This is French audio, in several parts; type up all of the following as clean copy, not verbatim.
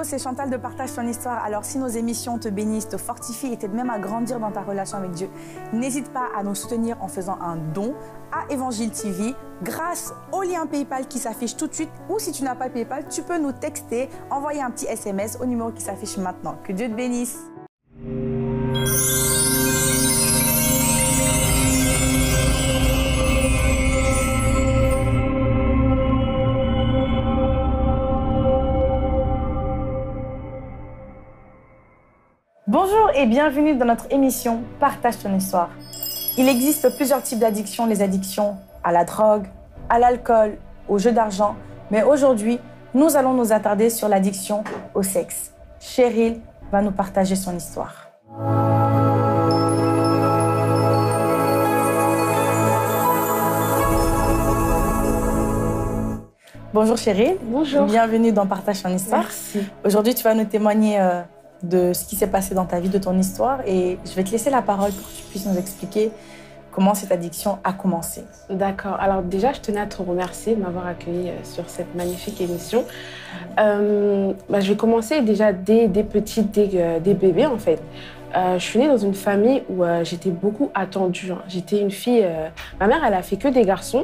c'est Chantal de Partage ton histoire. Alors, si nos émissions te bénissent, te fortifient et t'aident même à grandir dans ta relation avec Dieu, n'hésite pas à nous soutenir en faisant un don à Évangile TV grâce au lien PayPal qui s'affiche tout de suite. Ou si tu n'as pas PayPal, tu peux nous texter, envoyer un petit SMS au numéro qui s'affiche maintenant. Que Dieu te bénisse. Bonjour et bienvenue dans notre émission Partage ton histoire. Il existe plusieurs types d'addictions, les addictions à la drogue, à l'alcool, au jeu d'argent. Mais aujourd'hui, nous allons nous attarder sur l'addiction au sexe. Cheryl va nous partager son histoire. Bonjour Cheryl. Bonjour. Bienvenue dans Partage ton histoire. Merci. Aujourd'hui, tu vas nous témoigner de ce qui s'est passé dans ta vie, de ton histoire. Et je vais te laisser la parole pour que tu puisses nous expliquer comment cette addiction a commencé. D'accord. Alors déjà, je tenais à te remercier de m'avoir accueilli sur cette magnifique émission. Je vais commencer déjà dès petite, dès bébé en fait. Je suis née dans une famille où j'étais beaucoup attendue. J'étais une fille... ma mère, elle a fait que des garçons.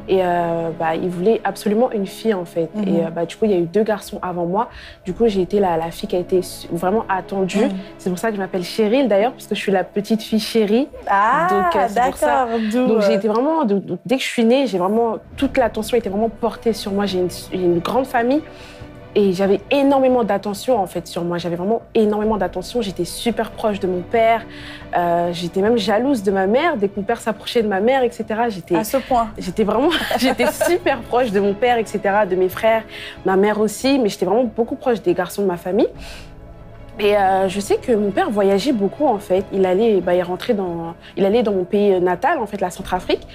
Et ils voulaient absolument une fille, en fait. Et du coup, il y a eu 2 garçons avant moi. Du coup, j'ai été la fille qui a été vraiment attendue. C'est pour ça que je m'appelle Cheryl, d'ailleurs, parce que je suis la petite fille chérie. Ah, d'accord. Donc, j'ai été vraiment... dès que je suis née, j'ai vraiment... Toute l'attention était vraiment portée sur moi. J'ai une grande famille. Et j'avais énormément d'attention, en fait, sur moi. J'avais vraiment énormément d'attention. J'étais super proche de mon père. J'étais même jalouse de ma mère. Dès que mon père s'approchait de ma mère, etc., à ce point. J'étais super proche de mon père, etc., de mes frères, ma mère aussi. Mais j'étais vraiment beaucoup proche des garçons de ma famille. Et je sais que mon père voyageait beaucoup, en fait. Il allait dans mon pays natal, en fait, la Centrafrique.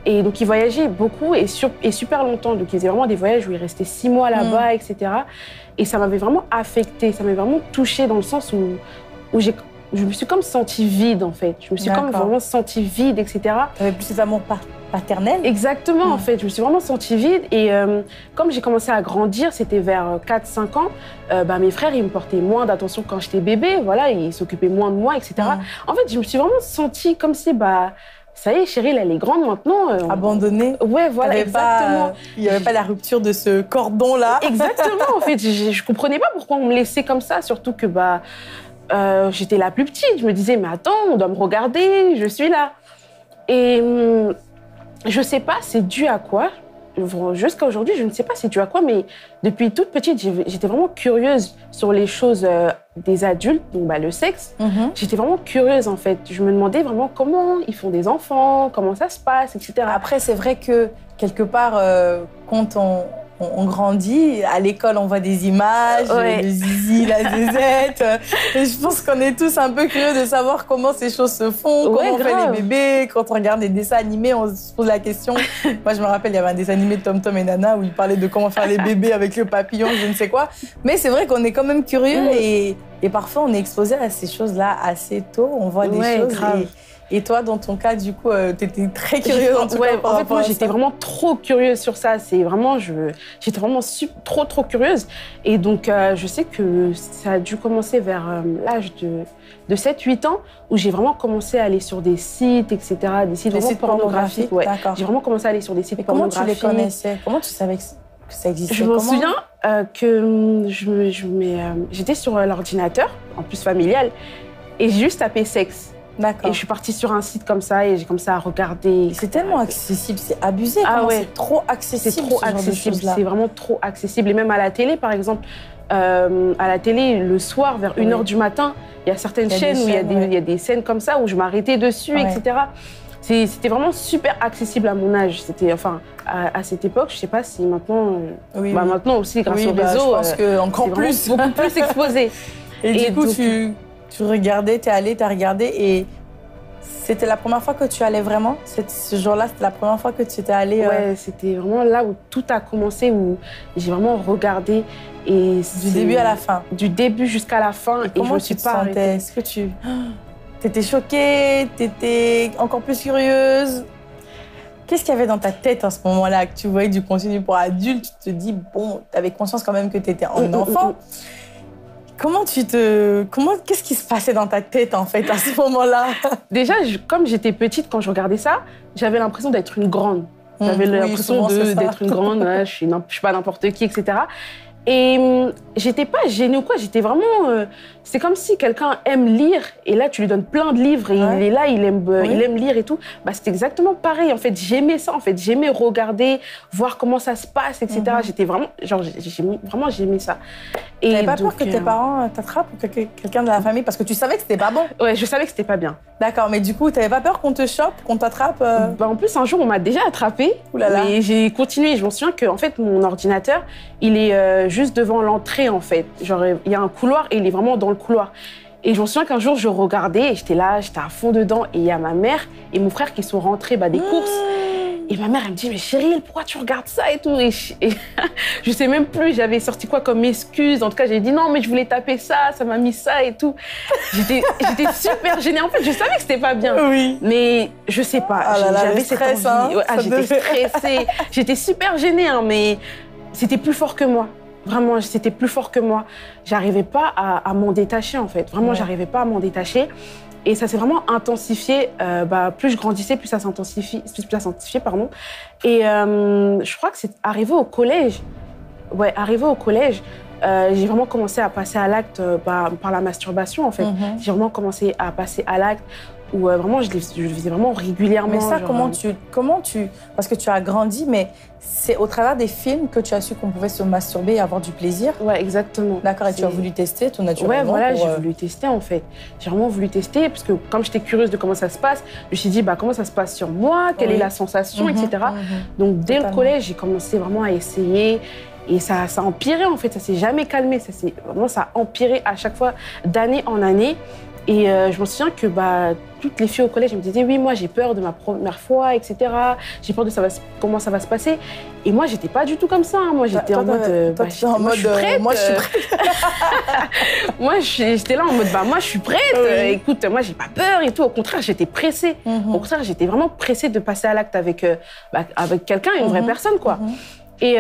Et donc, il voyageait beaucoup et super longtemps. Donc, il faisait vraiment des voyages où il restait 6 mois là-bas, etc. Et ça m'avait vraiment affectée, ça m'avait vraiment touchée dans le sens où je me suis comme sentie vide, en fait. Je me suis comme vraiment sentie vide, etc. Tu avais plus cet amour paternel. Exactement, en fait. Je me suis vraiment sentie vide. Et comme j'ai commencé à grandir, c'était vers 4-5 ans, mes frères, ils me portaient moins d'attention quand j'étais bébé. Voilà, ils s'occupaient moins de moi, etc. En fait, je me suis vraiment sentie comme si... ça y est, Cheryl, elle est grande maintenant. Abandonnée. Ouais, voilà, exactement. Il n'y avait pas la rupture de ce cordon-là. Exactement, en fait. Je ne comprenais pas pourquoi on me laissait comme ça, surtout que j'étais la plus petite. Je me disais, mais attends, on doit me regarder, je suis là. Et je ne sais pas, c'est dû à quoi. Jusqu'à aujourd'hui, je ne sais pas c'est dû à quoi, mais depuis toute petite, j'étais vraiment curieuse sur les choses des adultes, donc le sexe. J'étais vraiment curieuse, en fait. Je me demandais vraiment comment ils font des enfants, comment ça se passe, etc. Après, c'est vrai que, quelque part, quand on grandit, à l'école, on voit des images, le zizi, la zézette. Et je pense qu'on est tous un peu curieux de savoir comment ces choses se font, comment on fait les bébés. Quand on regarde des dessins animés, on se pose la question. Moi, je me rappelle, il y avait un dessin animé de Tom Tom et Nana où ils parlaient de comment faire les bébés avec le papillon, je ne sais quoi. Mais c'est vrai qu'on est quand même curieux et parfois, on est exposé à ces choses-là assez tôt. On voit des choses. Et toi, dans ton cas, du coup, tu étais très curieuse en tout cas. En fait, moi, j'étais vraiment trop curieuse sur ça. J'étais vraiment trop curieuse. Et donc, je sais que ça a dû commencer vers l'âge de 7-8 ans, où j'ai vraiment commencé à aller sur des sites, etc., des sites pornographiques. Ouais. J'ai vraiment commencé à aller sur des sites pornographiques. Comment tu les connaissais? Comment tu savais que ça existait? Je me souviens que j'étais sur l'ordinateur, en plus familial, et j'ai juste tapé sexe. Et je suis partie sur un site comme ça et j'ai commencé à regarder. C'est tellement accessible, c'est abusé. C'est trop accessible. C'est trop accessible, c'est vraiment trop accessible. Et même à la télé, par exemple, à la télé, le soir, vers 1h du matin, il y a certaines chaînes où il y a des scènes comme ça où je m'arrêtais dessus, etc. C'était vraiment super accessible à mon âge. C'était, à cette époque, je ne sais pas si maintenant... maintenant aussi, grâce au réseau, je pense qu'encore plus. Beaucoup plus exposé. Et du coup, tu regardais, t'as regardé et c'était la première fois que tu allais vraiment? Ce jour-là, c'était la première fois que tu étais allée? Ouais, c'était vraiment là où tout a commencé, où j'ai vraiment regardé. Et du début à la fin? Du début jusqu'à la fin. Et comment tu te sentais? Est-ce que tu étais choquée? Tu étais encore plus curieuse? Qu'est-ce qu'il y avait dans ta tête à ce moment-là, que tu voyais du contenu pour adultes? Tu te dis, bon, tu avais conscience quand même que tu étais un enfant. qu'est-ce qui se passait dans ta tête, en fait, à ce moment-là? Déjà, comme j'étais petite, quand je regardais ça, j'avais l'impression d'être une grande. J'avais l'impression d'être une grande, je suis pas n'importe qui, etc. Et j'étais pas gênée ou quoi, j'étais vraiment... c'est comme si quelqu'un aime lire, et là, tu lui donnes plein de livres, et il est là, il aime lire et tout. Bah, c'était exactement pareil, en fait. J'aimais ça, en fait. J'aimais regarder, voir comment ça se passe, etc. J'étais vraiment... Genre, j'aimais ça. Et t'avais pas peur que tes parents t'attrapent ou quelqu'un de la famille? Parce que tu savais que c'était pas bon. Ouais, je savais que c'était pas bien. D'accord, mais du coup, t'avais pas peur qu'on te chope, qu'on t'attrape Bah, en plus, un jour, on m'a déjà attrapée. Mais j'ai continué. Je me souviens que, en fait, mon ordinateur, il est juste devant l'entrée, en fait. Genre, il y a un couloir et il est vraiment dans le couloir. Et je me souviens qu'un jour, je regardais et j'étais là, j'étais à fond dedans. Et il y a ma mère et mon frère qui sont rentrés des courses. Et ma mère, elle me dit, mais Cheryl, pourquoi tu regardes ça et tout? Et je sais même plus, j'avais sorti quoi comme excuse. En tout cas, j'ai dit non, mais je voulais taper ça m'a mis ça et tout. J'étais super gênée. En fait, je savais que c'était pas bien. Oui. Mais je sais pas, j'avais cette envie. Hein, j'étais stressée. J'étais super gênée, hein, mais c'était plus fort que moi. Vraiment, c'était plus fort que moi. J'arrivais pas à m'en détacher, en fait. Vraiment, j'arrivais pas à m'en détacher. Et ça s'est vraiment intensifié. Plus je grandissais, plus ça s'intensifiait. Pardon. Et je crois que c'est arrivé au collège. Ouais, arrivé au collège, j'ai vraiment commencé à passer à l'acte par la masturbation, en fait. J'ai vraiment commencé à passer à l'acte où vraiment je le faisais vraiment régulièrement. Mais ça, comment tu... Parce que tu as grandi, mais c'est au travers des films que tu as su qu'on pouvait se masturber et avoir du plaisir? Ouais, exactement. D'accord, et tu as voulu tester tout naturellement? Ouais, voilà, j'ai voulu tester, en fait. J'ai vraiment voulu tester, parce que comme j'étais curieuse de comment ça se passe, je me suis dit, comment ça se passe sur moi? Quelle est la sensation, etc. Donc, dès le collège, j'ai commencé vraiment à essayer. Et ça a empiré, en fait. Ça s'est jamais calmé. Ça a empiré à chaque fois, d'année en année. Et je me souviens que toutes les filles au collège me disaient oui, moi j'ai peur de ma première fois, etc. J'ai peur de comment ça va se passer. Et moi, j'étais pas du tout comme ça. Hein. Moi, j'étais en mode moi, je suis prête. Moi, j'étais là en mode moi, je suis prête. Écoute, moi, j'ai pas peur et tout. Au contraire, j'étais pressée. Au contraire, j'étais vraiment pressée de passer à l'acte avec quelqu'un, une vraie personne, quoi. Et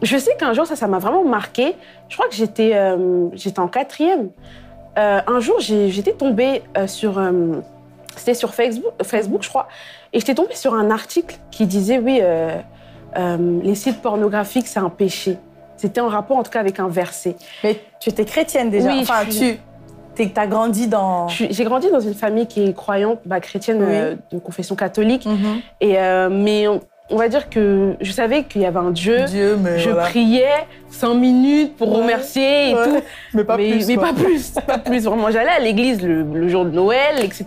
je sais qu'un jour, ça m'a vraiment marquée. Je crois que j'étais en 4e. Un jour, j'étais tombée c'était sur Facebook, je crois, et j'étais tombée sur un article qui disait, oui, les sites pornographiques, c'est un péché. C'était en rapport, en tout cas, avec un verset. Mais tu étais chrétienne déjà? Oui, enfin, t'as grandi dans... J'ai grandi dans une famille qui est croyante, chrétienne, de confession catholique, et mais on va dire que je savais qu'il y avait un Dieu. Mais je priais 5 minutes pour remercier et tout. Mais pas plus. Pas plus. Vraiment, j'allais à l'église le jour de Noël, etc.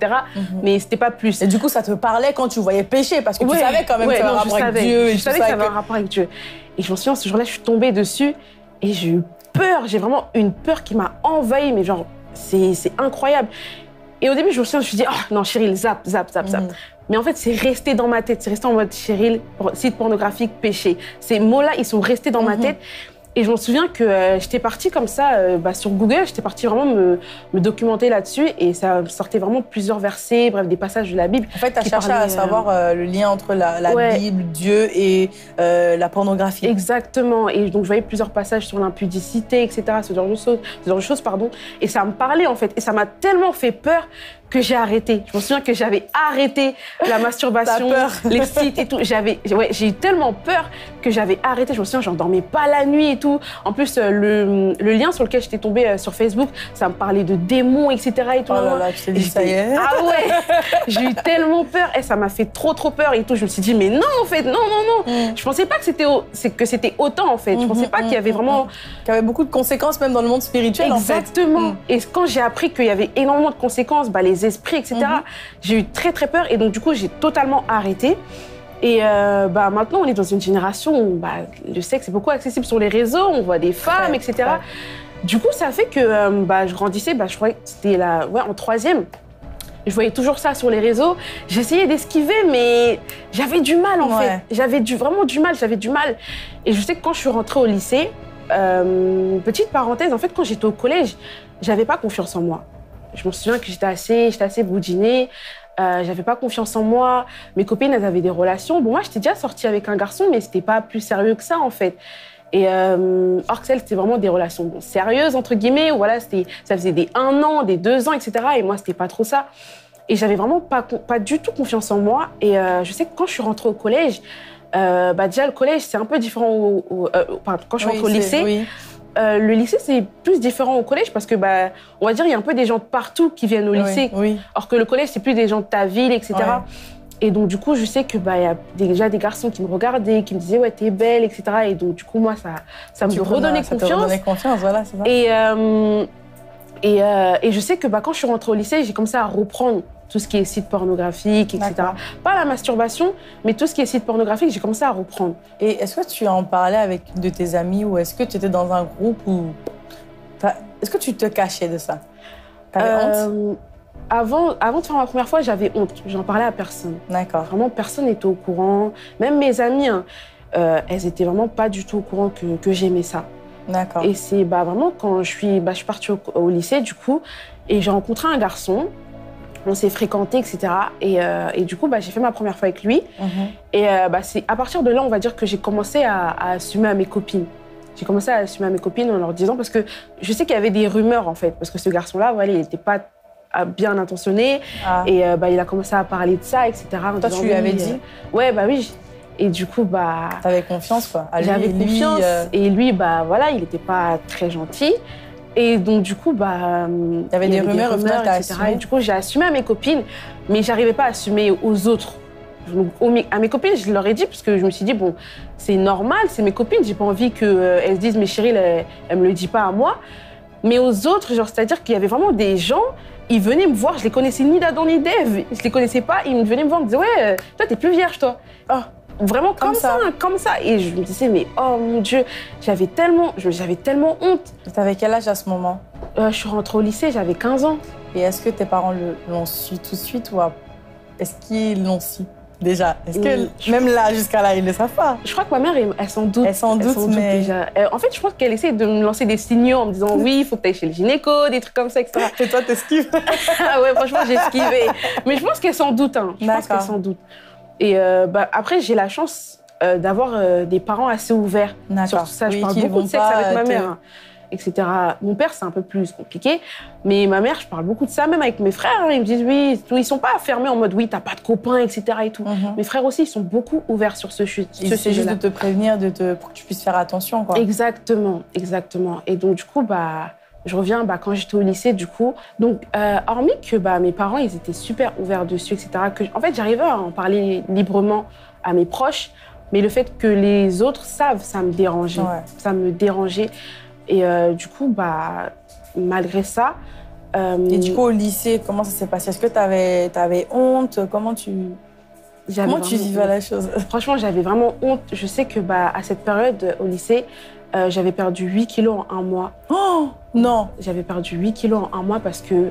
Mais c'était pas plus. Et du coup, ça te parlait quand tu voyais pécher, parce que tu savais quand même que ça avait un rapport avec Dieu. Je savais que ça avait un rapport avec Dieu. Et je me souviens, ce jour-là, je suis tombée dessus et j'ai eu peur. J'ai vraiment une peur qui m'a envahie, mais genre, c'est incroyable. Et au début, je me suis dit, oh non, Cheryl, zap. Mais en fait, c'est resté dans ma tête. C'est resté en mode Cheryl, site pornographique, péché. Ces mots-là, ils sont restés dans ma tête. Et je me souviens que j'étais partie comme ça sur Google. J'étais partie vraiment me documenter là-dessus. Et ça sortait vraiment plusieurs versets, bref, des passages de la Bible. En fait, tu as cherché à savoir le lien entre la Bible, Dieu et la pornographie. Exactement. Et donc, je voyais plusieurs passages sur l'impudicité, etc., ce genre de choses. Et ça me parlait, en fait. Et ça m'a tellement fait peur que j'ai arrêté. Je me souviens que j'avais arrêté la masturbation, les sites et tout. J'ai eu tellement peur que j'avais arrêté. Je me souviens, j'en dormais pas la nuit et tout. En plus, le lien sur lequel j'étais tombée sur Facebook, ça me parlait de démons, etc. Et tout. Oh là là, tu t'es dit, ça y est. Ah ouais. J'ai eu tellement peur. Et ça m'a fait trop peur et tout. Je me suis dit, mais non, en fait, non. Je pensais pas que c'était autant, en fait. Je pensais pas qu'il y avait vraiment... Qu'il y avait beaucoup de conséquences, même dans le monde spirituel, Exactement. En fait. Et quand j'ai appris qu'il y avait énormément de conséquences, les esprits, etc., j'ai eu très peur. Et donc, du coup, j'ai totalement arrêté. Et maintenant, on est dans une génération où le sexe est beaucoup accessible sur les réseaux. On voit des femmes, etc. Du coup, ça fait que je grandissais. Je crois que c'était en 3e. Je voyais toujours ça sur les réseaux. J'essayais d'esquiver, mais j'avais du mal, en fait. J'avais vraiment du mal. Et je sais que quand je suis rentrée au lycée, petite parenthèse, en fait, quand j'étais au collège, j'avais pas confiance en moi. Je me souviens que j'étais assez boudinée. J'avais pas confiance en moi. Mes copines, elles avaient des relations. Bon, moi, j'étais déjà sortie avec un garçon, mais c'était pas plus sérieux que ça, en fait. Et or que c'était vraiment des relations sérieuses, entre guillemets, où voilà, ça faisait des 1 an, des 2 ans, etc. Et moi, c'était pas trop ça. Et j'avais vraiment pas du tout confiance en moi. Et je sais que quand je suis rentrée au collège, déjà, le collège, c'est un peu différent quand je suis rentrée au lycée. Oui. Le lycée, c'est plus différent au collège parce que, on va dire, il y a un peu des gens de partout qui viennent au lycée. Oui. Or que le collège, c'est plus des gens de ta ville, etc. Ouais. Et donc, du coup, je sais que, y a déjà des garçons qui me regardaient, qui me disaient, ouais, t'es belle, etc. Et donc, du coup, moi, ça me redonnait confiance. Ça te redonnait confiance, voilà, c'est ça. Et je sais que, quand je suis rentrée au lycée, j'ai commencé à reprendre tout ce qui est site pornographique, etc. Pas la masturbation, mais tout ce qui est site pornographique, j'ai commencé à reprendre. Et est-ce que tu en parlais avec une de tes amies ou est-ce que tu étais dans un groupe où... Est-ce que tu te cachais de ça? T'avais honte? Avant de faire ma première fois, j'avais honte. J'en parlais à personne. D'accord. Vraiment, personne n'était au courant. Même mes amies, elles étaient vraiment pas du tout au courant que j'aimais ça. D'accord. Et c'est vraiment quand je suis partie au lycée, du coup, et j'ai rencontré un garçon. On s'est fréquentés, etc. Et du coup, j'ai fait ma première fois avec lui. Et c'est à partir de là, on va dire que j'ai commencé à assumer à mes copines. J'ai commencé à assumer à mes copines en leur disant, parce que je sais qu'il y avait des rumeurs, en fait, parce que ce garçon-là, il n'était pas bien intentionné. Et il a commencé à parler de ça, etc. Toi, tu lui avais dit? Ouais, oui. Et du coup, t'avais confiance, quoi. J'avais confiance. Et lui, il n'était pas très gentil. Et donc, du coup, il y avait des rumeurs, etc. Et du coup, j'ai assumé à mes copines, mais j'arrivais pas à assumer aux autres. Donc, à mes copines, je leur ai dit, parce que je me suis dit, bon, c'est normal, c'est mes copines, j'ai pas envie qu'elles se disent, mais Cheryl, elle me le dit pas à moi. Mais aux autres, c'est-à-dire qu'il y avait vraiment des gens, ils venaient me voir, je les connaissais ni d'Adam ni d'Ève, je les connaissais pas, ils venaient me voir, ils me disaient, ouais, toi, t'es plus vierge, toi. Oh. Vraiment comme ça. Et je me disais, mais oh mon Dieu, j'avais tellement honte. T'avais quel âge à ce moment? Je suis rentrée au lycée, j'avais 15 ans. Et est-ce que tes parents l'ont su tout de suite ou est-ce qu'ils l'ont su déjà? Est-ce que même là, jusqu'à là, ils ne le savent pas? Je crois que ma mère, elle s'en doute. Elle s'en doute, mais... déjà. En fait, je pense qu'elle essaie de me lancer des signaux en me disant, oui, il faut que tu ailles chez le gynéco, des trucs comme ça, etc. Et toi, t'esquives? Ah ouais, franchement, j'ai esquivé. Mais je pense qu'elle s'en doute. Je pense qu'elle s'en doute. Et après, j'ai la chance d'avoir des parents assez ouverts sur tout ça. Je parle beaucoup de sexe avec ma mère, etc. Mon père, c'est un peu plus compliqué. Mais ma mère, je parle beaucoup de ça, même avec mes frères. Ils me disent, oui, ils sont pas fermés en mode, oui, t'as pas de copains, etc. Et tout. Mes frères aussi, ils sont beaucoup ouverts sur ce sujet. C'est juste de te prévenir, pour que tu puisses faire attention, quoi. Exactement. Et donc, du coup, je reviens quand j'étais au lycée, du coup. Donc, hormis que mes parents, ils étaient super ouverts dessus, etc. En fait, j'arrivais à en parler librement à mes proches, mais le fait que les autres savent, ça me dérangeait. Ouais. Ça me dérangeait. Et du coup, malgré ça... Et du coup, au lycée, comment ça s'est passé? Est-ce que t'avais honte? Comment tu vivais la chose? Franchement, j'avais vraiment honte. Je sais que à cette période, au lycée, j'avais perdu 8 kilos en 1 mois. Oh non! J'avais perdu 8 kilos en 1 mois parce que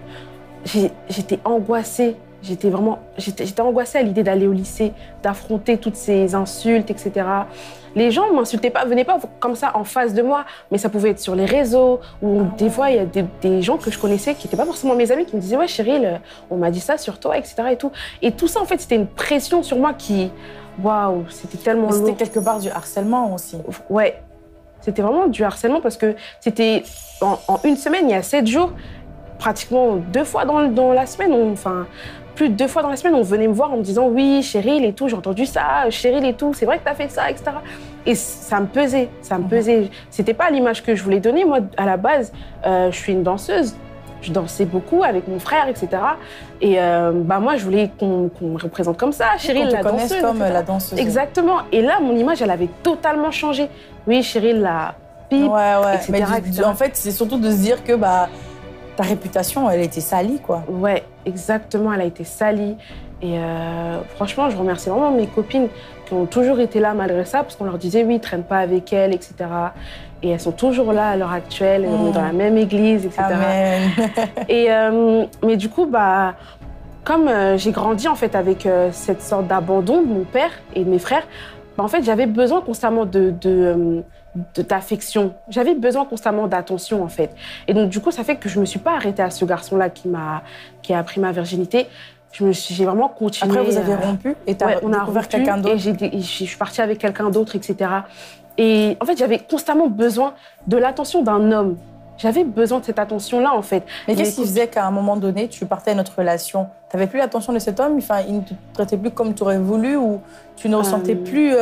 j'étais angoissée. J'étais angoissée à l'idée d'aller au lycée, d'affronter toutes ces insultes, etc. Les gens ne m'insultaient pas, venaient pas comme ça en face de moi, mais ça pouvait être sur les réseaux, ou des fois, il y a des gens que je connaissais qui n'étaient pas forcément mes amis, qui me disaient « Ouais, Cheryl, on m'a dit ça sur toi, etc. » Et tout. Et tout ça, en fait, c'était une pression sur moi qui... Waouh, c'était tellement lourd. C'était quelque part du harcèlement aussi. Ouais, c'était vraiment du harcèlement parce que c'était... En 1 semaine, il y a 7 jours, pratiquement 2 fois dans la semaine, plus de 2 fois dans la semaine, on venait me voir en me disant « Oui, Cheryl et tout, j'ai entendu ça, Cheryl et tout, c'est vrai que t'as fait ça, etc. » Et ça me pesait, C'était pas l'image que je voulais donner. Moi, à la base, je suis une danseuse. Je dansais beaucoup avec mon frère, etc. Et moi, je voulais qu'on me représente comme ça, Cheryl, la danseuse. Qu'on te connaisse comme la danseuse. Exactement. Et là, mon image, elle avait totalement changé. Oui, Cheryl, la pipe, etc. Mais en fait, c'est surtout de se dire que ta réputation, elle était salie, quoi. Ouais, exactement, elle a été salie. Et franchement, je remercie vraiment mes copines qui ont toujours été là malgré ça, parce qu'on leur disait, oui, traîne pas avec elle, etc. Et elles sont toujours là à l'heure actuelle, on est dans la même église, etc. Amen. Et, mais du coup, comme j'ai grandi en fait avec cette sorte d'abandon de mon père et de mes frères, en fait, j'avais besoin constamment d'affection. J'avais besoin constamment d'attention, en fait. Et donc, du coup, ça fait que je ne me suis pas arrêtée à ce garçon-là qui a appris ma virginité. j'ai vraiment continué. Après, vous avez rompu et tu as découvert quelqu'un d'autre. Et je suis partie avec quelqu'un d'autre, etc. Et en fait, j'avais constamment besoin de l'attention d'un homme. J'avais besoin de cette attention-là, en fait. Mais qu'est-ce qui faisait qu'à un moment donné, tu partais à notre relation? Tu n'avais plus l'attention de cet homme? Enfin, il ne te traitait plus comme tu aurais voulu, ou tu ne ressentais plus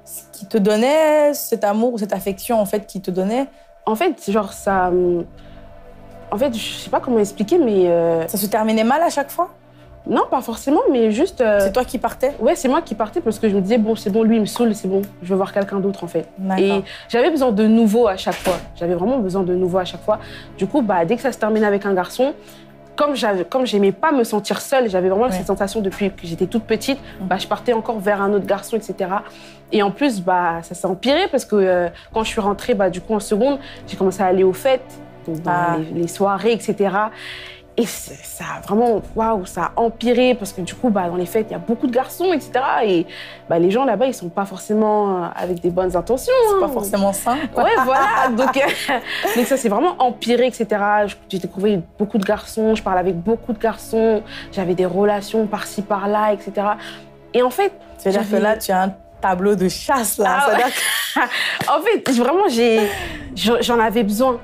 ce qu'il te donnait, cet amour ou cette affection, en fait, qu'il te donnait? En fait, genre, ça... En fait, je sais pas comment expliquer, mais... Ça se terminait mal à chaque fois? Non, pas forcément, mais juste... C'est toi qui partais? Ouais, c'est moi qui partais parce que je me disais, bon, c'est bon, lui, il me saoule, c'est bon, je veux voir quelqu'un d'autre, en fait. Et j'avais besoin de nouveau à chaque fois. J'avais vraiment besoin de nouveau à chaque fois. Du coup, dès que ça se terminait avec un garçon, comme j'aimais pas me sentir seule, j'avais vraiment cette sensation depuis que j'étais toute petite, je partais encore vers un autre garçon, etc. Et en plus, ça s'est empiré parce que quand je suis rentrée, du coup, en seconde, j'ai commencé à aller aux fêtes, dans les soirées, etc. Et ça a vraiment, ça a empiré parce que du coup, dans les fêtes, il y a beaucoup de garçons, etc. Et les gens là-bas, ils sont pas forcément avec des bonnes intentions. C'est pas forcément sain. Ouais, voilà. Donc ça s'est vraiment empiré, etc. J'ai découvert beaucoup de garçons, je parlais avec beaucoup de garçons, j'avais des relations par-ci, par-là, etc. Et en fait... C'est-à-dire que là, tu as un tableau de chasse, là. En fait, vraiment, j'en avais besoin.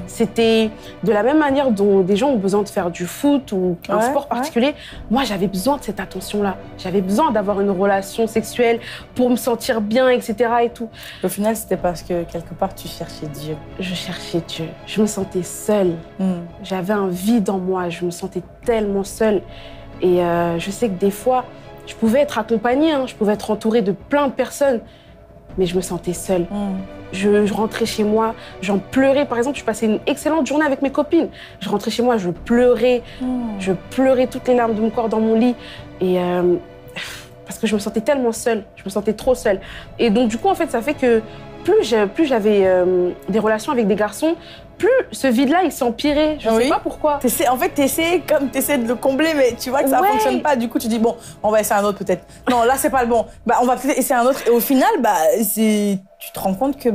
C'était de la même manière dont des gens ont besoin de faire du foot ou un sport particulier. Moi, j'avais besoin de cette attention-là. J'avais besoin d'avoir une relation sexuelle pour me sentir bien, etc. et tout. Au final, c'était parce que quelque part, tu cherchais Dieu. Je cherchais Dieu. Je me sentais seule. J'avais un vide en moi. Je me sentais tellement seule. Et je sais que des fois, je pouvais être accompagnée, je pouvais être entourée de plein de personnes, mais je me sentais seule. Je rentrais chez moi, j'en pleurais. Par exemple, je passais une excellente journée avec mes copines. Je rentrais chez moi, je pleurais toutes les larmes de mon corps dans mon lit. Et parce que je me sentais tellement seule, je me sentais trop seule. Et donc, du coup, en fait, ça fait que plus j'avais des relations avec des garçons, plus ce vide-là, il s'empirait. Je ne sais pas pourquoi. En fait, tu essaies de le combler, mais tu vois que ça ne fonctionne pas. Du coup, tu dis, bon, on va essayer un autre peut-être. Non, là, c'est pas le bon. On va peut-être essayer un autre. Et au final, tu te rends compte que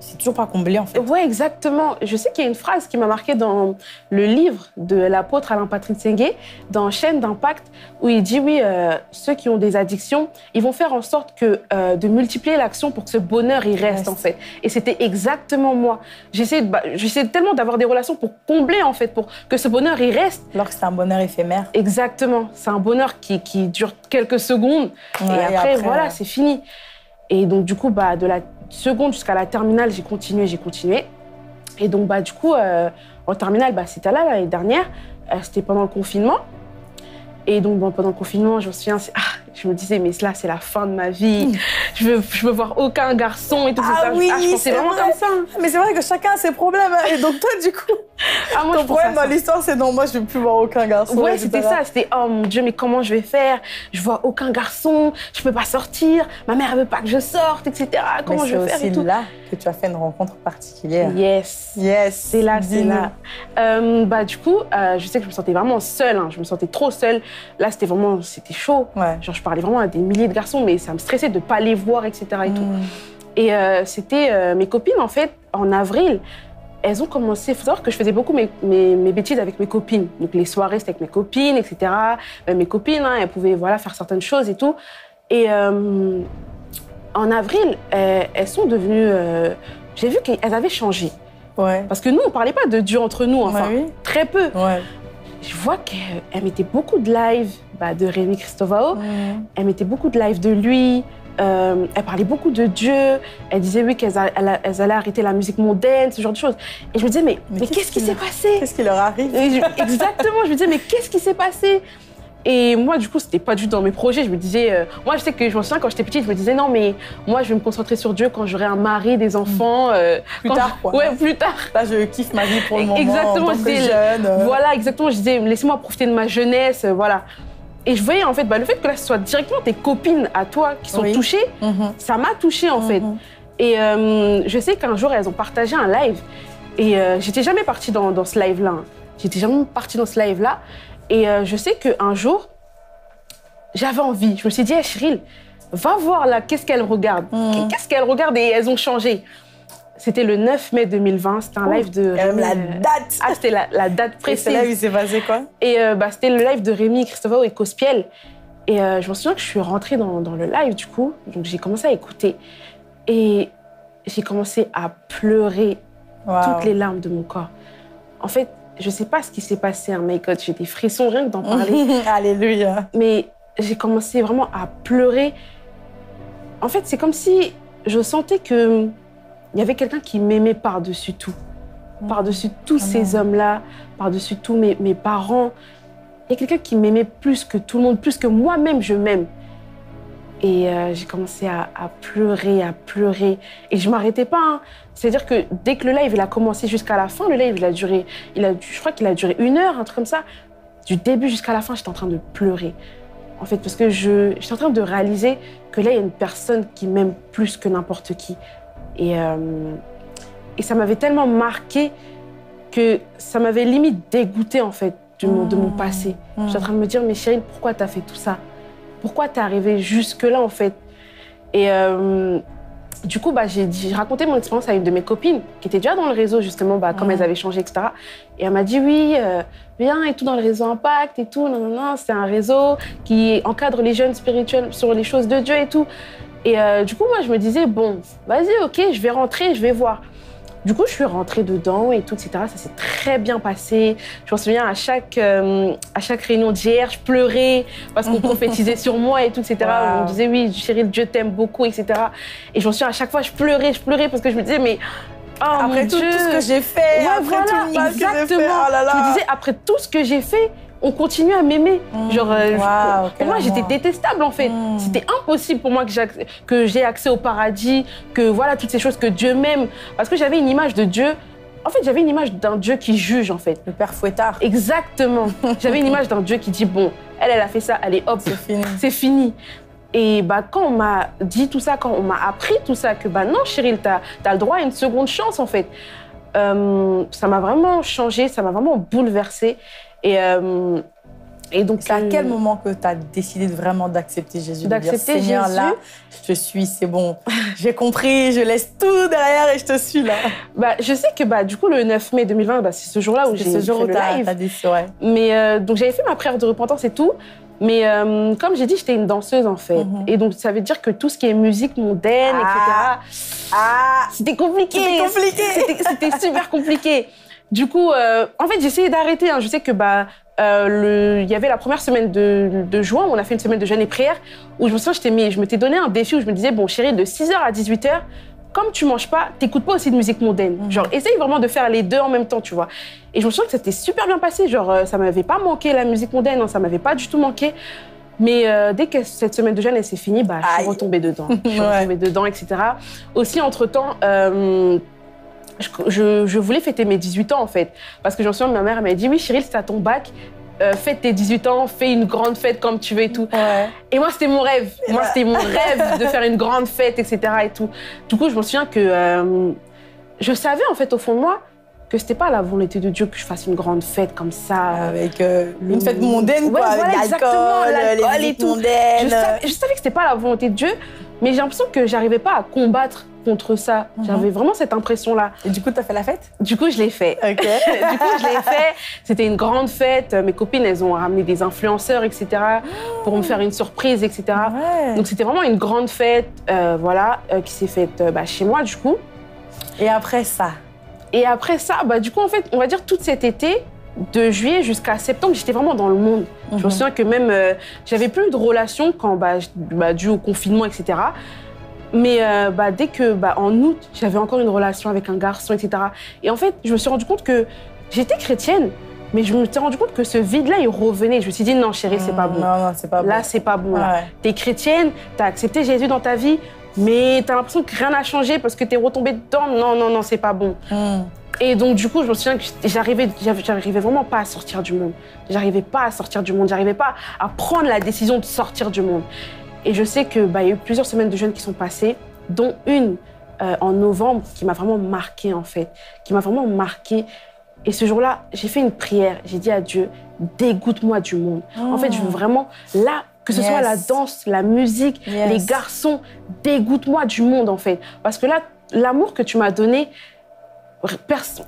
c'est toujours pas comblé, en fait. Ouais, exactement. Je sais qu'il y a une phrase qui m'a marquée dans le livre de l'apôtre Alain-Patrick Sengue, dans Chaîne d'impact, où il dit, ceux qui ont des addictions, ils vont faire en sorte de multiplier l'action pour que ce bonheur, il reste, en fait. Et c'était exactement moi. J'essaie tellement d'avoir des relations pour combler, en fait, pour que ce bonheur, il reste. Alors que c'est un bonheur éphémère. Exactement. C'est un bonheur qui dure quelques secondes. Et après, voilà, c'est fini. Et donc, du coup, de la seconde jusqu'à la terminale, j'ai continué. Et donc, du coup, en terminale, c'était là, l'année dernière. C'était pendant le confinement. Et donc, pendant le confinement, je me souviens, je me disais, mais là, c'est la fin de ma vie. Je veux voir aucun garçon et tout ça. Je pensais vraiment comme ça. Mais c'est vrai que chacun a ses problèmes. Et donc, toi, du coup, moi, ton problème dans l'histoire, c'est non, moi, je ne veux plus voir aucun garçon. Ouais, c'était ça. C'était, oh mon Dieu, mais comment je vais faire? Je vois aucun garçon, je ne peux pas sortir. Ma mère, elle ne veut pas que je sorte, etc. Comment je vais faire et tout. C'est là que tu as fait une rencontre particulière. Yes. C'est là. Du coup, je sais que je me sentais vraiment seule. Je me sentais trop seule. Là, c'était chaud. Ouais. Genre, je parlais vraiment à des milliers de garçons, mais ça me stressait de ne pas les voir, etc. Et tout. Et c'était mes copines, en fait, en avril. Elles ont commencé, il faut savoir que je faisais beaucoup mes bêtises avec mes copines. Donc les soirées, c'était avec mes copines, etc. Mes copines, elles pouvaient faire certaines choses et tout. Et en avril, elles sont devenues... j'ai vu qu'elles avaient changé. Ouais. Parce que nous, on ne parlait pas de Dieu entre nous, très peu. Ouais. Je vois qu'elle mettait beaucoup de lives de Rémi Cristovao. Elle mettait beaucoup de lives de lui. Elle parlait beaucoup de Dieu. Elle disait qu'elles allaient arrêter la musique mondaine, ce genre de choses. Et je me disais, mais qu'est-ce qui s'est passé? Qu'est-ce qui leur arrive? Exactement, je me disais, mais qu'est-ce qui s'est passé? Et moi, du coup, c'était pas du tout dans mes projets. Je me disais, moi, je sais que je me souviens quand j'étais petite, je me disais, non, mais moi, je vais me concentrer sur Dieu quand j'aurai un mari, des enfants. Plus tard, quoi. Ouais, plus tard. Là, je kiffe ma vie pour le moment. Exactement, en tant que jeune. Voilà, exactement. Je disais, laissez-moi profiter de ma jeunesse, voilà. Et je voyais, en fait, le fait que là, ce soit directement tes copines à toi qui sont touchées, ça m'a touchée, en fait. Et je sais qu'un jour, elles ont partagé un live. Et j'étais jamais partie dans ce live-là. Et je sais qu'un jour, j'avais envie. Je me suis dit, hey, Cheryl, va voir là, qu'est-ce qu'elle regarde. Qu'est-ce qu'elle regarde? Et elles ont changé. C'était le 9 mai 2020, c'était un live de Rémi. La date. Ah, c'était la date précise. Et c'est là où il s'est passé quoi? Et c'était le live de Rémi, Christopher et Cospiel. Et je me souviens que je suis rentrée dans le live, du coup. Donc, j'ai commencé à écouter. Et j'ai commencé à pleurer toutes les larmes de mon corps. En fait, je ne sais pas ce qui s'est passé, hein, mais j'ai des frissons rien que d'en parler. Alléluia. Mais j'ai commencé vraiment à pleurer. En fait, c'est comme si je sentais qu'il y avait quelqu'un qui m'aimait par-dessus tout. Par-dessus tous ces hommes-là, par-dessus tous mes parents. Il y a quelqu'un qui m'aimait plus que tout le monde, plus que moi-même, je m'aime. Et j'ai commencé à pleurer, à pleurer. Et je ne m'arrêtais pas. Hein. C'est-à-dire que dès que le live il a commencé jusqu'à la fin, le live, je crois qu'il a duré 1 heure, un truc comme ça. Du début jusqu'à la fin, j'étais en train de pleurer. En fait, parce que j'étais en train de réaliser que là, il y a une personne qui m'aime plus que n'importe qui. Et ça m'avait tellement marqué que ça m'avait limite dégoûtée, en fait, de mon passé. J'étais en train de me dire, mais chérie, pourquoi t'as fait tout ça? Pourquoi t'es arrivée jusque-là, en fait? Et du coup, j'ai raconté mon expérience à une de mes copines qui était déjà dans le réseau, justement, comme elles avaient changé, etc. Et elle m'a dit, oui, viens et tout dans le réseau Impact et tout. Non, c'est un réseau qui encadre les jeunes spirituels sur les choses de Dieu et tout. Et du coup, moi, je me disais, bon, vas-y, ok, je vais rentrer, je vais voir. Du coup, je suis rentrée dedans et tout, etc. Ça s'est très bien passé. Je me souviens, à chaque réunion d'hier, je pleurais parce qu'on prophétisait sur moi et tout, etc. Wow. On me disait, oui, chérie, Dieu t'aime beaucoup, etc. Et je me souviens, à chaque fois, je pleurais parce que je me disais, mais... Oh, après tout ce que j'ai fait, après tout le mal que j'ai fait, oh là là. Je me disais, après tout ce que j'ai fait, on continue à m'aimer. Pour moi, j'étais détestable, en fait. C'était impossible pour moi que j'ai accès au paradis, que voilà, toutes ces choses, que Dieu m'aime. Parce que j'avais une image de Dieu. En fait, j'avais une image d'un Dieu qui juge, en fait. Le Père Fouettard. Exactement. J'avais une image d'un Dieu qui dit, bon, elle a fait ça, allez, hop, c'est fini. Et quand on m'a dit tout ça, quand on m'a appris tout ça, que non, Cheryl, t'as le droit à une seconde chance, en fait. Ça m'a vraiment changée, ça m'a vraiment bouleversée. Et donc, c'est à quel moment que tu as décidé vraiment d'accepter Jésus? D'accepter Jésus. Seigneur, là, je te suis, c'est bon. J'ai compris, je laisse tout derrière et je te suis là. Je sais que du coup, le 9 mai 2020, c'est ce jour-là où j'ai fait le live. T'as dit, ouais. Mais donc, j'avais fait ma prière de repentance et tout. Mais comme j'ai dit, j'étais une danseuse, en fait. Et donc, ça veut dire que tout ce qui est musique mondaine, etc., c'était compliqué. C'était super compliqué. Du coup, en fait, j'ai essayé d'arrêter. Hein. Je sais que il y avait la première semaine de juin, où on a fait une semaine de jeûne et prière, où je m'étais donné un défi où je me disais, bon, chérie, de 6h à 18h, comme tu manges pas, t'écoutes pas aussi de musique mondaine. Genre, essaye vraiment de faire les deux en même temps, tu vois. Et je me souviens que ça s'était super bien passé. Genre, ça m'avait pas manqué, la musique mondaine, hein, ça m'avait pas du tout manqué. Mais dès que cette semaine de jeûne, elle s'est finie, je suis retombée dedans. Je suis retombée dedans, etc. Aussi, entre-temps, je voulais fêter mes 18 ans, en fait. Parce que je me souviens, ma mère, elle m'a dit, oui, Cheryl, c'est à ton bac. Fête tes 18 ans, fais une grande fête comme tu veux et tout. Ouais. Et moi, c'était mon rêve. C'était mon rêve de faire une grande fête, etc. et tout. Du coup, je me souviens que je savais, en fait, au fond de moi, que c'était pas la volonté de Dieu que je fasse une grande fête comme ça. Avec une fête mondaine, quoi, avec l'alcool et tout. Je savais que c'était pas la volonté de Dieu, mais j'ai l'impression que j'arrivais pas à combattre contre ça. J'avais vraiment cette impression-là. Et du coup, t'as fait la fête? Du coup, je l'ai fait. Ok. Du coup, je l'ai fait. C'était une grande fête. Mes copines, elles ont ramené des influenceurs, etc., pour me faire une surprise, etc. Ouais. Donc, c'était vraiment une grande fête, qui s'est faite chez moi, du coup. Et après ça? Et après ça, du coup, en fait, on va dire tout cet été, de juillet jusqu'à septembre, j'étais vraiment dans le monde. Je me souviens que même, j'avais plus de relations quand, dû au confinement, etc. Mais dès que, en août, j'avais encore une relation avec un garçon, etc. Et en fait, je me suis rendu compte que j'étais chrétienne, mais je me suis rendu compte que ce vide-là, il revenait. Je me suis dit, non, chérie, c'est pas bon. Non, c'est pas bon. Là, c'est pas bon. Ouais. T'es chrétienne, t'as accepté Jésus dans ta vie, mais t'as l'impression que rien n'a changé parce que t'es retombée dedans. Non, c'est pas bon. Et donc, du coup, je me souviens que j'arrivais vraiment pas à sortir du monde. J'arrivais pas à sortir du monde. J'arrivais pas à prendre la décision de sortir du monde. Et je sais que il y a eu plusieurs semaines de jeûne qui sont passées, dont une en novembre qui m'a vraiment marquée, en fait. Qui m'a vraiment marquée. Et ce jour-là, j'ai fait une prière. J'ai dit à Dieu, dégoûte-moi du monde. En fait, je veux vraiment, là, Que ce soit la danse, la musique, les garçons, dégoûte-moi du monde, en fait. Parce que là, l'amour que tu m'as donné,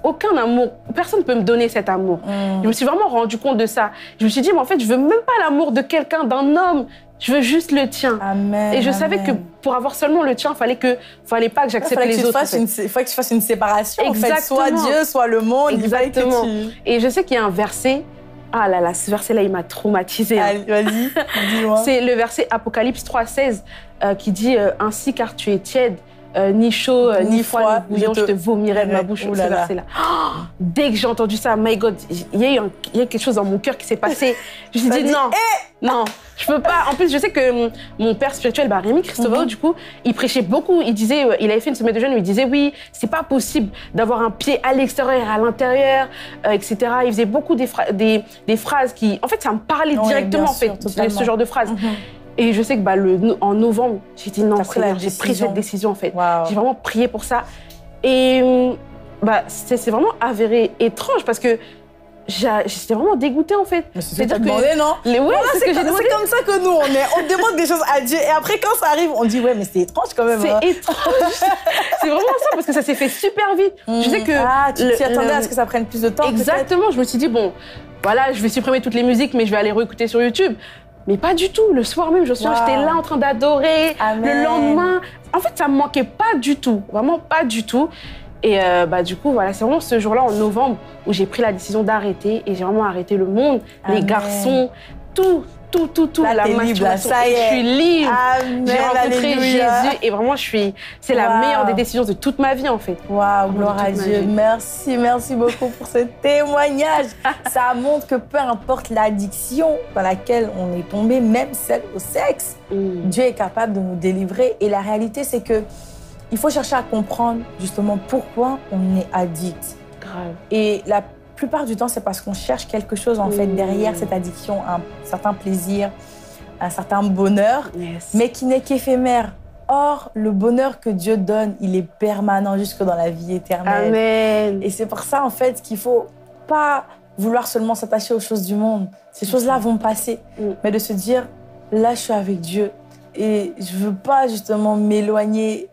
aucun amour, personne ne peut me donner cet amour. Je me suis vraiment rendu compte de ça. Je me suis dit, mais en fait, je veux même pas l'amour de quelqu'un, d'un homme. Je veux juste le tien. Amen, et je savais que pour avoir seulement le tien, fallait pas que j'accepte les autres. Il fallait que tu fasses une séparation. Exactement. En fait, soit Dieu, soit le monde. Exactement. Et je sais qu'il y a un verset. Ah là là, ce verset-là, il m'a traumatisée. Allez, vas-y, dis-moi. C'est le verset Apocalypse 3,16 qui dit ainsi car tu es tiède. Ni chaud, ni froid, ni bouillant, je te vomirai de ma bouche. Ce verset-là. Oh, dès que j'ai entendu ça, my God, il y a quelque chose dans mon cœur qui s'est passé. Je me suis dit non, je peux pas. En plus, je sais que mon père spirituel, Rémi Christophe, du coup, il prêchait beaucoup. Il disait, il avait fait une semaine de jeûne où il disait oui, c'est pas possible d'avoir un pied à l'extérieur et à l'intérieur, etc. Il faisait beaucoup des phrases qui, en fait, ça me parlait directement, en fait, ce genre de phrases. Et je sais que en novembre, j'ai dit non, j'ai pris cette décision en fait. Wow. J'ai vraiment prié pour ça. Et c'est vraiment avéré étrange parce que j'étais vraiment dégoûtée en fait. Mais c'est ce que tu as demandé, non? Ouais, voilà, c'est comme ça que nous, on demande des choses à Dieu et après quand ça arrive, on dit ouais, mais c'est étrange quand même. C'est étrange. C'est vraiment ça parce que ça s'est fait super vite. Je sais que tu t'y attendais à ce que ça prenne plus de temps. Exactement, je me suis dit bon, voilà, je vais supprimer toutes les musiques mais je vais aller réécouter sur YouTube. Mais pas du tout. Le soir même, j'étais là en train d'adorer. Le lendemain, en fait, ça me manquait pas du tout. Vraiment pas du tout. Et du coup, voilà, c'est vraiment ce jour-là, en novembre, où j'ai pris la décision d'arrêter. Et j'ai vraiment arrêté le monde, les garçons, tout. Là, la masturbation. Ça y est. Je suis libre. J'ai rencontré Alléluia. Jésus. Et vraiment, c'est la meilleure des décisions de toute ma vie, en fait. Waouh, gloire à Dieu. Merci beaucoup pour ce témoignage. Ça montre que peu importe l'addiction dans laquelle on est tombé, même celle au sexe, Dieu est capable de nous délivrer. Et la réalité, c'est que il faut chercher à comprendre justement pourquoi on est addict. Grave. Et la plupart du temps, c'est parce qu'on cherche quelque chose en fait derrière cette addiction, un certain plaisir, un certain bonheur, mais qui n'est qu'éphémère. Or, le bonheur que Dieu donne, il est permanent jusque dans la vie éternelle. Amen. Et c'est pour ça en fait qu'il faut pas vouloir seulement s'attacher aux choses du monde. Ces choses-là vont passer, mais de se dire là, je suis avec Dieu et je veux pas justement m'éloigner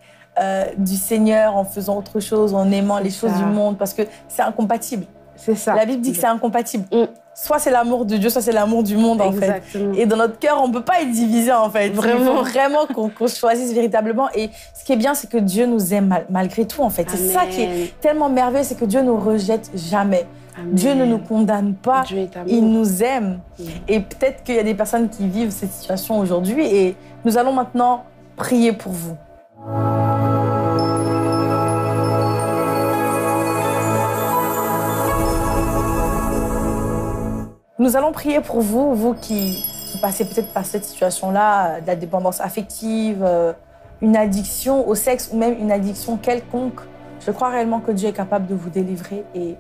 du Seigneur en faisant autre chose, en aimant les choses du monde, parce que c'est incompatible. C'est ça. La Bible dit que c'est incompatible. Soit c'est l'amour de Dieu, soit c'est l'amour du monde, en fait. Et dans notre cœur, on ne peut pas être divisé, en fait. Vraiment. Il faut vraiment qu'on choisisse véritablement. Et ce qui est bien, c'est que Dieu nous aime malgré tout, en fait. C'est ça qui est tellement merveilleux, c'est que Dieu ne nous rejette jamais. Amen. Dieu ne nous condamne pas, il nous aime. Et peut-être qu'il y a des personnes qui vivent cette situation aujourd'hui. Et nous allons maintenant prier pour vous. Nous allons prier pour vous, vous qui passez peut-être par cette situation-là, de la dépendance affective, une addiction au sexe ou même une addiction quelconque. Je crois réellement que Dieu est capable de vous délivrer et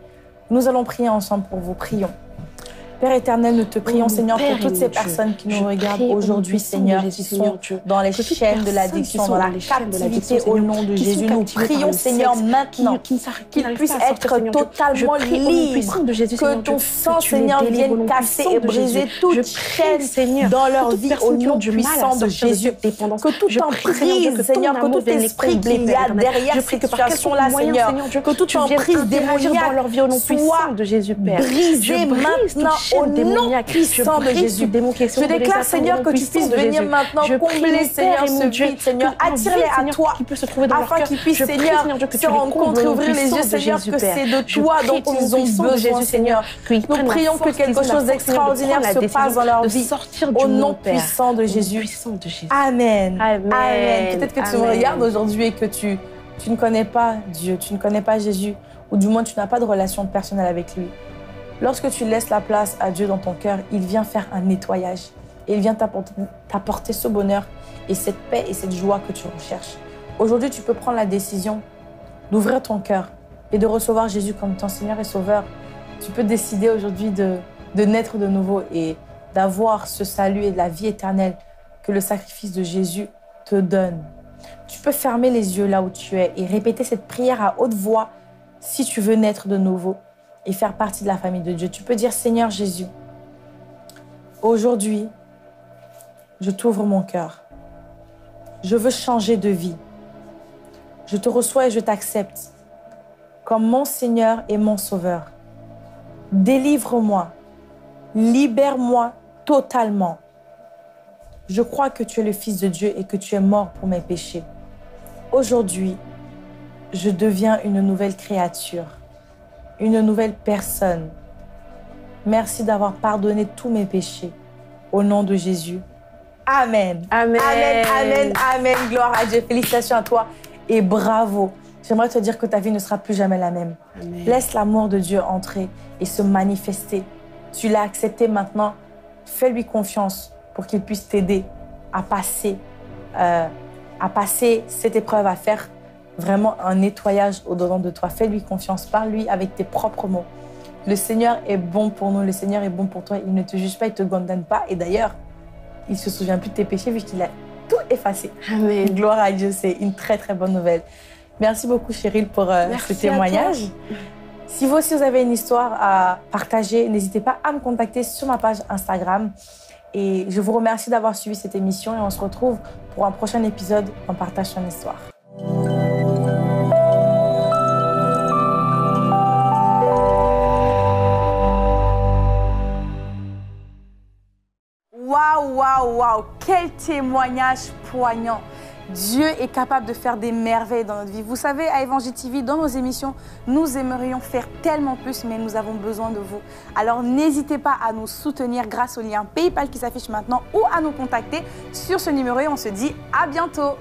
nous allons prier ensemble pour vous. Prions. Père éternel, nous te prions, Seigneur, pour toutes ces personnes qui nous regardent aujourd'hui, Seigneur, qui sont dans les chaînes de l'addiction, dans la captivité au nom de Jésus. Nous prions, Seigneur, maintenant qu'ils puissent être totalement libres, que ton sang, Seigneur, vienne casser et briser toute chaîne dans leur vie au nom puissant de Jésus. Que toute emprise, Seigneur, que tout esprit qu'il y a derrière cette situation-là, Seigneur, que toute emprise démoniaque soit brisée maintenant au nom puissant de Jésus. Je déclare, Seigneur, que tu puisses venir maintenant combler, Seigneur, ce vide, Seigneur. Attire-les à toi, afin qu'ils puissent, Seigneur, se rencontrer, ouvrir les yeux, Seigneur, que c'est de toi dont ils ont besoin, Seigneur. Nous prions que quelque chose d'extraordinaire se passe dans leur vie, au nom puissant de Jésus. Amen. Amen. Peut-être que tu me regardes aujourd'hui et que tu ne connais pas Dieu, tu ne connais pas Jésus, ou du moins tu n'as pas de relation personnelle avec lui. Lorsque tu laisses la place à Dieu dans ton cœur, il vient faire un nettoyage. Et il vient t'apporter ce bonheur et cette paix et cette joie que tu recherches. Aujourd'hui, tu peux prendre la décision d'ouvrir ton cœur et de recevoir Jésus comme ton Seigneur et Sauveur. Tu peux décider aujourd'hui de naître de nouveau et d'avoir ce salut et de la vie éternelle que le sacrifice de Jésus te donne. Tu peux fermer les yeux là où tu es et répéter cette prière à haute voix si tu veux naître de nouveau et faire partie de la famille de Dieu. Tu peux dire, Seigneur Jésus, aujourd'hui, je t'ouvre mon cœur. Je veux changer de vie. Je te reçois et je t'accepte comme mon Seigneur et mon Sauveur. Délivre-moi, libère-moi totalement. Je crois que tu es le Fils de Dieu et que tu es mort pour mes péchés. Aujourd'hui, je deviens une nouvelle créature, une nouvelle personne. Merci d'avoir pardonné tous mes péchés. Au nom de Jésus. Amen. Amen. Amen, amen, amen. Gloire à Dieu. Félicitations à toi et bravo. J'aimerais te dire que ta vie ne sera plus jamais la même. Amen. Laisse l'amour de Dieu entrer et se manifester. Tu l'as accepté maintenant. Fais-lui confiance pour qu'il puisse t'aider à passer cette épreuve, à faire vraiment un nettoyage au-dedans de toi. Fais-lui confiance. Parle-lui avec tes propres mots. Le Seigneur est bon pour nous. Le Seigneur est bon pour toi. Il ne te juge pas, il ne te condamne pas. Et d'ailleurs, il ne se souvient plus de tes péchés vu qu'il a tout effacé. Amen. Gloire à Dieu, c'est une très très bonne nouvelle. Merci beaucoup Cheryl pour ce témoignage. Si vous aussi vous avez une histoire à partager, n'hésitez pas à me contacter sur ma page Instagram. Et je vous remercie d'avoir suivi cette émission et on se retrouve pour un prochain épisode où on partage son histoire. Waouh, waouh, waouh, quel témoignage poignant. Dieu est capable de faire des merveilles dans notre vie. Vous savez, à Évangile TV, dans nos émissions, nous aimerions faire tellement plus, mais nous avons besoin de vous. Alors n'hésitez pas à nous soutenir grâce au lien PayPal qui s'affiche maintenant ou à nous contacter sur ce numéro et on se dit à bientôt.